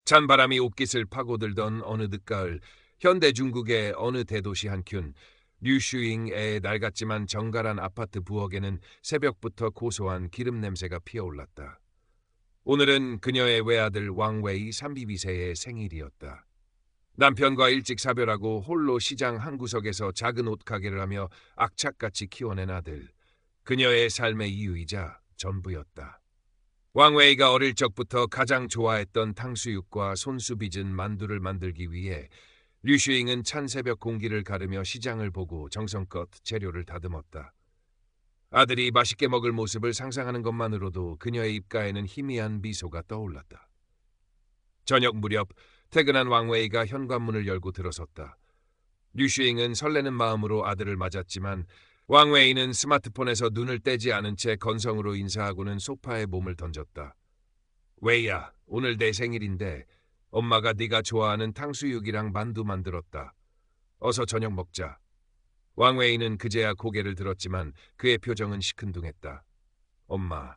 찬바람이 옷깃을 파고들던 어느 늦가을 현대 중국의 어느 대도시 한 켠 류슈잉의 낡았지만 정갈한 아파트 부엌에는 새벽부터 고소한 기름 냄새가 피어올랐다. 오늘은 그녀의 외아들 왕웨이 32세의 생일이었다. 남편과 일찍 사별하고 홀로 시장 한 구석에서 작은 옷가게를 하며 악착같이 키워낸 아들. 그녀의 삶의 이유이자 전부였다. 왕웨이가 어릴 적부터 가장 좋아했던 탕수육과 손수 빚은 만두를 만들기 위해 류슈잉은 찬 새벽 공기를 가르며 시장을 보고 정성껏 재료를 다듬었다. 아들이 맛있게 먹을 모습을 상상하는 것만으로도 그녀의 입가에는 희미한 미소가 떠올랐다. 저녁 무렵 퇴근한 왕웨이가 현관문을 열고 들어섰다. 류슈잉은 설레는 마음으로 아들을 맞았지만 왕웨이는 스마트폰에서 눈을 떼지 않은 채 건성으로 인사하고는 소파에 몸을 던졌다. 웨이야, 오늘 내 생일인데 엄마가 네가 좋아하는 탕수육이랑 만두 만들었다. 어서 저녁 먹자. 왕웨이는 그제야 고개를 들었지만 그의 표정은 시큰둥했다. 엄마,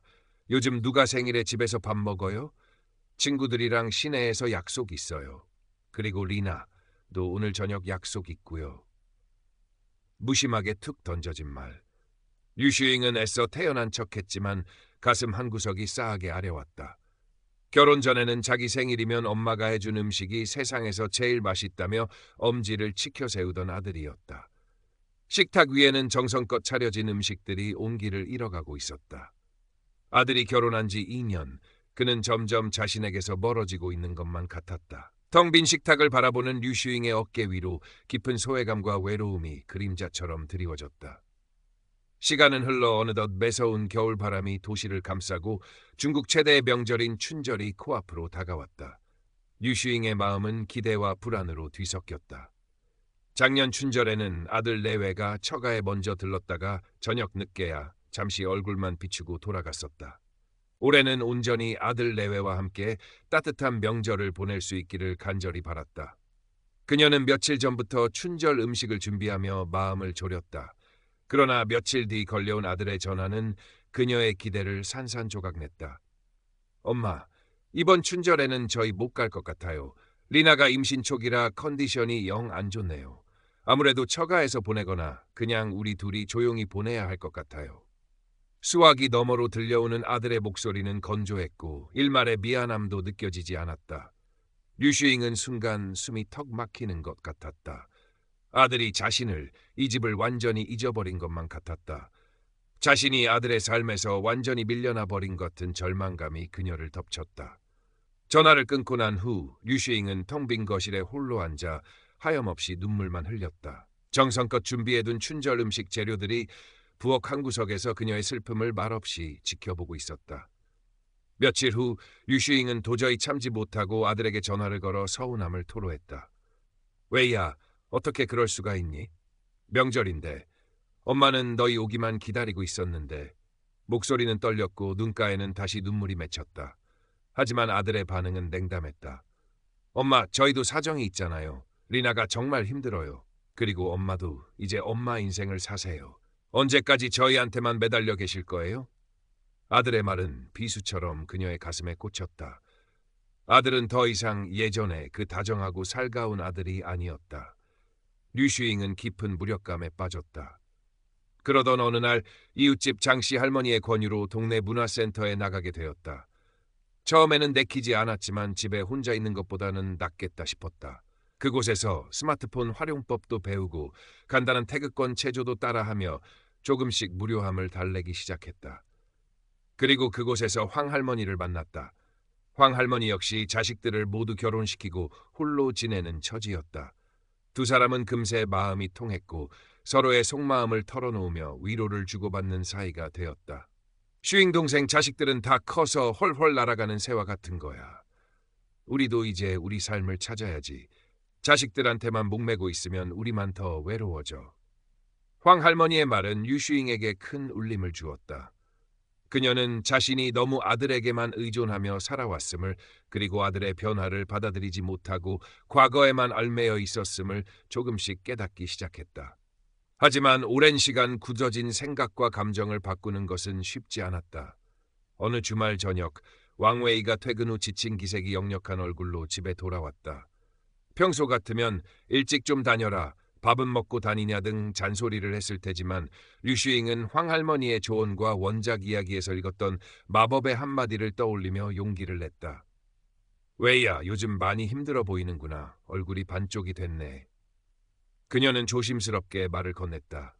요즘 누가 생일에 집에서 밥 먹어요? 친구들이랑 시내에서 약속 있어요. 그리고 리나, 너 오늘 저녁 약속 있고요. 무심하게 툭 던져진 말. 류슈잉은 애써 태연한 척했지만 가슴 한구석이 싸하게 아려왔다. 결혼 전에는 자기 생일이면 엄마가 해준 음식이 세상에서 제일 맛있다며 엄지를 치켜 세우던 아들이었다. 식탁 위에는 정성껏 차려진 음식들이 온기를 잃어가고 있었다. 아들이 결혼한 지 2년, 그는 점점 자신에게서 멀어지고 있는 것만 같았다. 텅 빈 식탁을 바라보는 류슈잉의 어깨 위로 깊은 소외감과 외로움이 그림자처럼 드리워졌다. 시간은 흘러 어느덧 매서운 겨울바람이 도시를 감싸고 중국 최대의 명절인 춘절이 코앞으로 다가왔다. 류슈잉의 마음은 기대와 불안으로 뒤섞였다. 작년 춘절에는 아들 내외가 처가에 먼저 들렀다가 저녁 늦게야 잠시 얼굴만 비추고 돌아갔었다. 올해는 온전히 아들 내외와 함께 따뜻한 명절을 보낼 수 있기를 간절히 바랐다. 그녀는 며칠 전부터 춘절 음식을 준비하며 마음을 졸였다. 그러나 며칠 뒤 걸려온 아들의 전화는 그녀의 기대를 산산조각냈다. 엄마, 이번 춘절에는 저희 못 갈 것 같아요. 리나가 임신 초기라 컨디션이 영 안 좋네요. 아무래도 처가에서 보내거나 그냥 우리 둘이 조용히 보내야 할 것 같아요. 수화기 너머로 들려오는 아들의 목소리는 건조했고 일말의 미안함도 느껴지지 않았다. 류슈잉은 순간 숨이 턱 막히는 것 같았다. 아들이 자신을, 이 집을 완전히 잊어버린 것만 같았다. 자신이 아들의 삶에서 완전히 밀려나 버린 것 같은 절망감이 그녀를 덮쳤다. 전화를 끊고 난 후 류슈잉은 텅 빈 거실에 홀로 앉아 하염없이 눈물만 흘렸다. 정성껏 준비해둔 춘절 음식 재료들이 부엌 한 구석에서 그녀의 슬픔을 말없이 지켜보고 있었다. 며칠 후 류슈잉은 도저히 참지 못하고 아들에게 전화를 걸어 서운함을 토로했다. 웨이야, 어떻게 그럴 수가 있니? 명절인데 엄마는 너희 오기만 기다리고 있었는데. 목소리는 떨렸고 눈가에는 다시 눈물이 맺혔다. 하지만 아들의 반응은 냉담했다. 엄마, 저희도 사정이 있잖아요. 리나가 정말 힘들어요. 그리고 엄마도 이제 엄마 인생을 사세요. 언제까지 저희한테만 매달려 계실 거예요? 아들의 말은 비수처럼 그녀의 가슴에 꽂혔다. 아들은 더 이상 예전에 그 다정하고 살가운 아들이 아니었다. 류슈잉은 깊은 무력감에 빠졌다. 그러던 어느 날 이웃집 장씨 할머니의 권유로 동네 문화센터에 나가게 되었다. 처음에는 내키지 않았지만 집에 혼자 있는 것보다는 낫겠다 싶었다. 그곳에서 스마트폰 활용법도 배우고 간단한 태극권 체조도 따라하며 조금씩 무료함을 달래기 시작했다. 그리고 그곳에서 황 할머니를 만났다. 황 할머니 역시 자식들을 모두 결혼시키고 홀로 지내는 처지였다. 두 사람은 금세 마음이 통했고 서로의 속마음을 털어놓으며 위로를 주고받는 사이가 되었다. 슈잉 동생 자식들은 다 커서 헐헐 날아가는 새와 같은 거야. 우리도 이제 우리 삶을 찾아야지. 자식들한테만 목매고 있으면 우리만 더 외로워져. 황 할머니의 말은 류슈잉에게 큰 울림을 주었다. 그녀는 자신이 너무 아들에게만 의존하며 살아왔음을, 그리고 아들의 변화를 받아들이지 못하고 과거에만 얽매여 있었음을 조금씩 깨닫기 시작했다. 하지만 오랜 시간 굳어진 생각과 감정을 바꾸는 것은 쉽지 않았다. 어느 주말 저녁, 왕웨이가 퇴근 후 지친 기색이 역력한 얼굴로 집에 돌아왔다. 평소 같으면 일찍 좀 다녀라, 밥은 먹고 다니냐 등 잔소리를 했을 테지만 류슈잉은 황할머니의 조언과 원작 이야기에서 읽었던 마법의 한마디를 떠올리며 용기를 냈다. 웨이야, 요즘 많이 힘들어 보이는구나. 얼굴이 반쪽이 됐네. 그녀는 조심스럽게 말을 건넸다.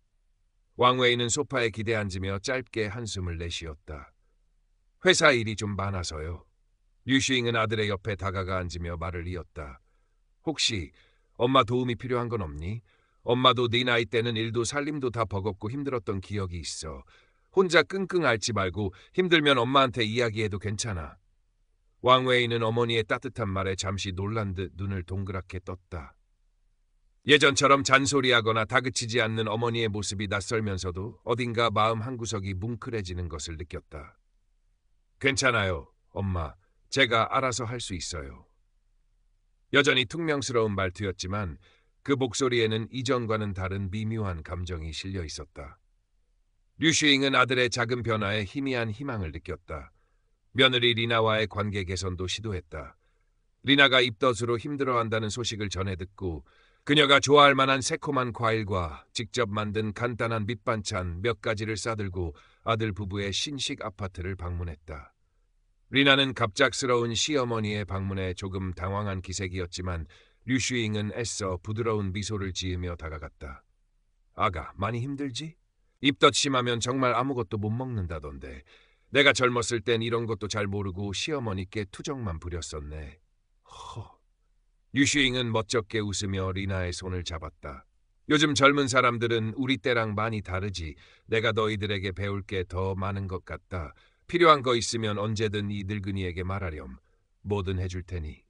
왕웨이는 소파에 기대앉으며 짧게 한숨을 내쉬었다. 회사 일이 좀 많아서요. 류슈잉은 아들의 옆에 다가가 앉으며 말을 이었다. 혹시 엄마 도움이 필요한 건 없니? 엄마도 네 나이 때는 일도 살림도 다 버겁고 힘들었던 기억이 있어. 혼자 끙끙 앓지 말고 힘들면 엄마한테 이야기해도 괜찮아. 왕웨이는 어머니의 따뜻한 말에 잠시 놀란 듯 눈을 동그랗게 떴다. 예전처럼 잔소리하거나 다그치지 않는 어머니의 모습이 낯설면서도 어딘가 마음 한구석이 뭉클해지는 것을 느꼈다. 괜찮아요, 엄마. 제가 알아서 할 수 있어요. 여전히 퉁명스러운 말투였지만 그 목소리에는 이전과는 다른 미묘한 감정이 실려 있었다. 류슈잉은 아들의 작은 변화에 희미한 희망을 느꼈다. 며느리 리나와의 관계 개선도 시도했다. 리나가 입덧으로 힘들어한다는 소식을 전해 듣고 그녀가 좋아할 만한 새콤한 과일과 직접 만든 간단한 밑반찬 몇 가지를 싸들고 아들 부부의 신식 아파트를 방문했다. 리나는 갑작스러운 시어머니의 방문에 조금 당황한 기색이었지만 류슈잉은 애써 부드러운 미소를 지으며 다가갔다. 아가, 많이 힘들지? 입덧 심하면 정말 아무것도 못 먹는다던데. 내가 젊었을 땐 이런 것도 잘 모르고 시어머니께 투정만 부렸었네. 허. 류슈잉은 멋쩍게 웃으며 리나의 손을 잡았다. 요즘 젊은 사람들은 우리 때랑 많이 다르지. 내가 너희들에게 배울 게 더 많은 것 같다. 필요한 거 있으면 언제든 이 늙은이에게 말하렴. 뭐든 해줄 테니.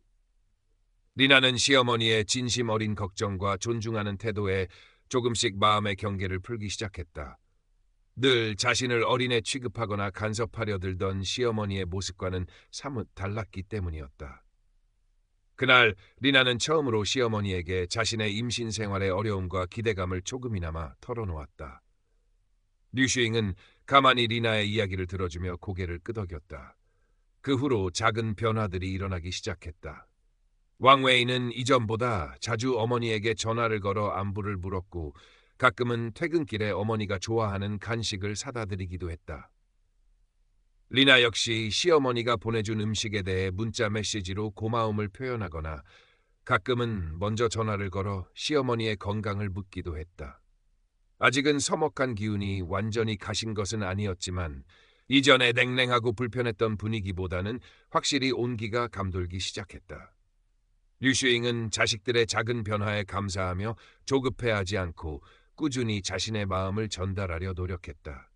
리나는 시어머니의 진심 어린 걱정과 존중하는 태도에 조금씩 마음의 경계를 풀기 시작했다. 늘 자신을 어린애 취급하거나 간섭하려 들던 시어머니의 모습과는 사뭇 달랐기 때문이었다. 그날 리나는 처음으로 시어머니에게 자신의 임신 생활의 어려움과 기대감을 조금이나마 털어놓았다. 류슈잉은 가만히 리나의 이야기를 들어주며 고개를 끄덕였다. 그 후로 작은 변화들이 일어나기 시작했다. 왕웨이는 이전보다 자주 어머니에게 전화를 걸어 안부를 물었고 가끔은 퇴근길에 어머니가 좋아하는 간식을 사다 드리기도 했다. 리나 역시 시어머니가 보내준 음식에 대해 문자 메시지로 고마움을 표현하거나 가끔은 먼저 전화를 걸어 시어머니의 건강을 묻기도 했다. 아직은 서먹한 기운이 완전히 가신 것은 아니었지만 이전에 냉랭하고 불편했던 분위기보다는 확실히 온기가 감돌기 시작했다. 류슈잉은 자식들의 작은 변화에 감사하며 조급해하지 않고 꾸준히 자신의 마음을 전달하려 노력했다.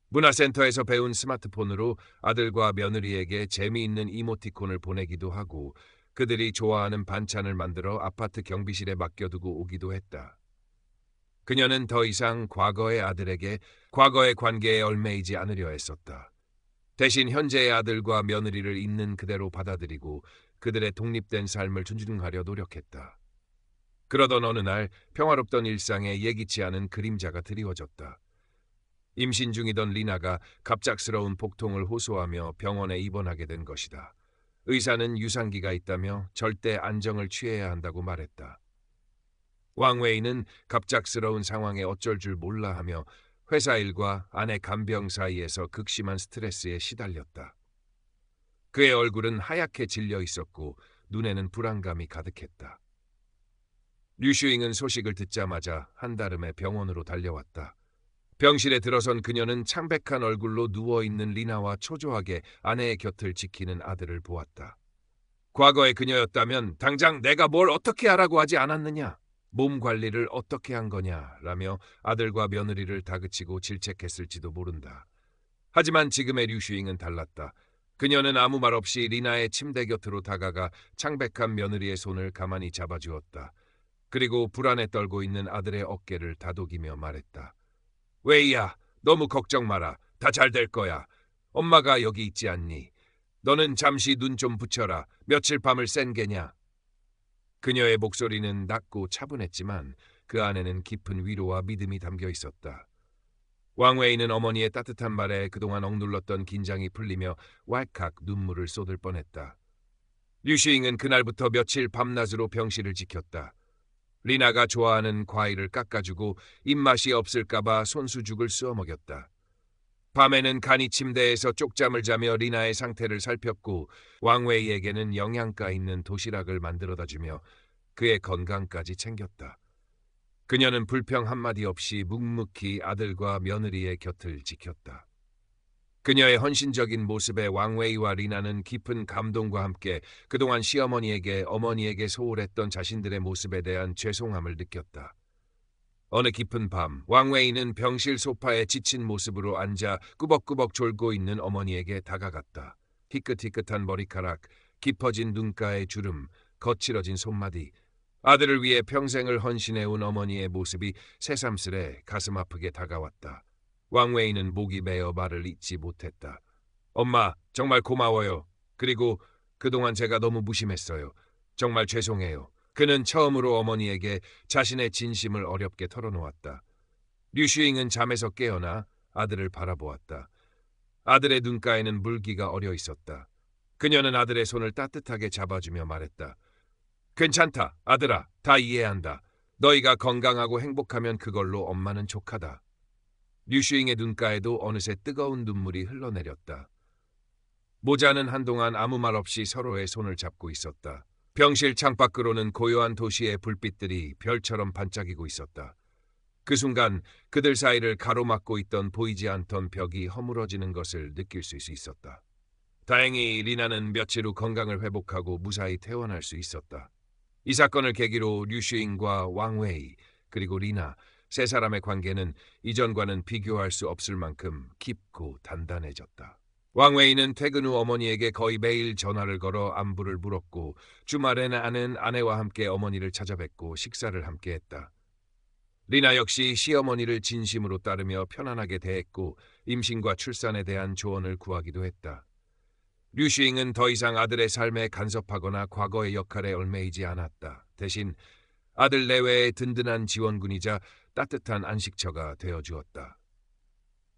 문화센터에서 배운 스마트폰으로 아들과 며느리에게 재미있는 이모티콘을 보내기도 하고 그들이 좋아하는 반찬을 만들어 아파트 경비실에 맡겨두고 오기도 했다. 그녀는 더 이상 과거의 아들에게 과거의 관계에 얽매이지 않으려 했었다. 대신 현재의 아들과 며느리를 있는 그대로 받아들이고 그들의 독립된 삶을 존중하려 노력했다. 그러던 어느 날 평화롭던 일상에 예기치 않은 그림자가 드리워졌다. 임신 중이던 리나가 갑작스러운 복통을 호소하며 병원에 입원하게 된 것이다. 의사는 유산기가 있다며 절대 안정을 취해야 한다고 말했다. 왕웨이는 갑작스러운 상황에 어쩔 줄 몰라 하며 회사 일과 아내 간병 사이에서 극심한 스트레스에 시달렸다. 그의 얼굴은 하얗게 질려 있었고 눈에는 불안감이 가득했다. 류슈잉은 소식을 듣자마자 한달음에 병원으로 달려왔다. 병실에 들어선 그녀는 창백한 얼굴로 누워있는 리나와 초조하게 아내의 곁을 지키는 아들을 보았다. 과거의 그녀였다면 당장 내가 뭘 어떻게 하라고 하지 않았느냐, 몸 관리를 어떻게 한 거냐 라며 아들과 며느리를 다그치고 질책했을지도 모른다. 하지만 지금의 류슈잉은 달랐다. 그녀는 아무 말 없이 리나의 침대 곁으로 다가가 창백한 며느리의 손을 가만히 잡아주었다. 그리고 불안에 떨고 있는 아들의 어깨를 다독이며 말했다. 웨이야, 너무 걱정 마라. 다 잘 될 거야. 엄마가 여기 있지 않니? 너는 잠시 눈 좀 붙여라. 며칠 밤을 센 게냐? 그녀의 목소리는 낮고 차분했지만 그 안에는 깊은 위로와 믿음이 담겨 있었다. 왕웨이는 어머니의 따뜻한 말에 그동안 억눌렀던 긴장이 풀리며 왈칵 눈물을 쏟을 뻔했다. 류슈잉은 그날부터 며칠 밤낮으로 병실을 지켰다. 리나가 좋아하는 과일을 깎아주고 입맛이 없을까봐 손수죽을 쑤어 먹였다. 밤에는 간이 침대에서 쪽잠을 자며 리나의 상태를 살폈고 왕웨이에게는 영양가 있는 도시락을 만들어다 주며 그의 건강까지 챙겼다. 그녀는 불평 한마디 없이 묵묵히 아들과 며느리의 곁을 지켰다. 그녀의 헌신적인 모습에 왕웨이와 리나는 깊은 감동과 함께 그동안 시어머니에게 어머니에게 소홀했던 자신들의 모습에 대한 죄송함을 느꼈다. 어느 깊은 밤, 왕웨이는 병실 소파에 지친 모습으로 앉아 꾸벅꾸벅 졸고 있는 어머니에게 다가갔다. 희끗희끗한 머리카락, 깊어진 눈가의 주름, 거칠어진 손마디. 아들을 위해 평생을 헌신해온 어머니의 모습이 새삼스레 가슴 아프게 다가왔다. 왕웨이는 목이 메어 말을 잇지 못했다. 엄마, 정말 고마워요. 그리고 그동안 제가 너무 무심했어요. 정말 죄송해요. 그는 처음으로 어머니에게 자신의 진심을 어렵게 털어놓았다. 류슈잉은 잠에서 깨어나 아들을 바라보았다. 아들의 눈가에는 물기가 어려 있었다. 그녀는 아들의 손을 따뜻하게 잡아주며 말했다. 괜찮다, 아들아. 다 이해한다. 너희가 건강하고 행복하면 그걸로 엄마는 족하다. 류슈잉의 눈가에도 어느새 뜨거운 눈물이 흘러내렸다. 모자는 한동안 아무 말 없이 서로의 손을 잡고 있었다. 병실 창밖으로는 고요한 도시의 불빛들이 별처럼 반짝이고 있었다. 그 순간 그들 사이를 가로막고 있던 보이지 않던 벽이 허물어지는 것을 느낄 수 있었다. 다행히 리나는 며칠 후 건강을 회복하고 무사히 퇴원할 수 있었다. 이 사건을 계기로 류슈잉과 왕웨이 그리고 리나 세 사람의 관계는 이전과는 비교할 수 없을 만큼 깊고 단단해졌다. 왕웨이는 퇴근 후 어머니에게 거의 매일 전화를 걸어 안부를 물었고 주말에는 아내와 함께 어머니를 찾아뵙고 식사를 함께 했다. 리나 역시 시어머니를 진심으로 따르며 편안하게 대했고 임신과 출산에 대한 조언을 구하기도 했다. 류슈잉은 더 이상 아들의 삶에 간섭하거나 과거의 역할에 얽매이지 않았다. 대신 아들 내외의 든든한 지원군이자 따뜻한 안식처가 되어주었다.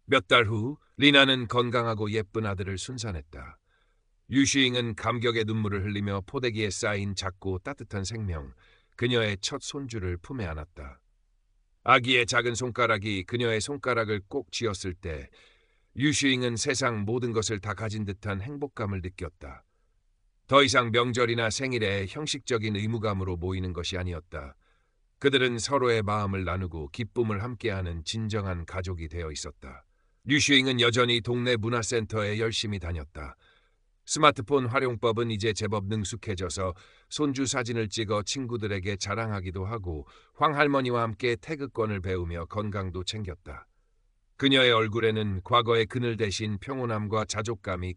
몇 달 후 리나는 건강하고 예쁜 아들을 순산했다. 류슈잉은 감격의 눈물을 흘리며 포대기에 쌓인 작고 따뜻한 생명, 그녀의 첫 손주를 품에 안았다. 아기의 작은 손가락이 그녀의 손가락을 꼭 쥐었을 때 류슈잉은 세상 모든 것을 다 가진 듯한 행복감을 느꼈다. 더 이상 명절이나 생일에 형식적인 의무감으로 모이는 것이 아니었다. 그들은 서로의 마음을 나누고 기쁨을 함께하는 진정한 가족이 되어 있었다. 류슈잉은 여전히 동네 문화센터에 열심히 다녔다. 스마트폰 활용법은 이제 제법 능숙해져서 손주 사진을 찍어 친구들에게 자랑하기도 하고 황할머니와 함께 태극권을 배우며 건강도 챙겼다. 그녀의 얼굴에는 과거의 그늘 대신 평온함과 자족감이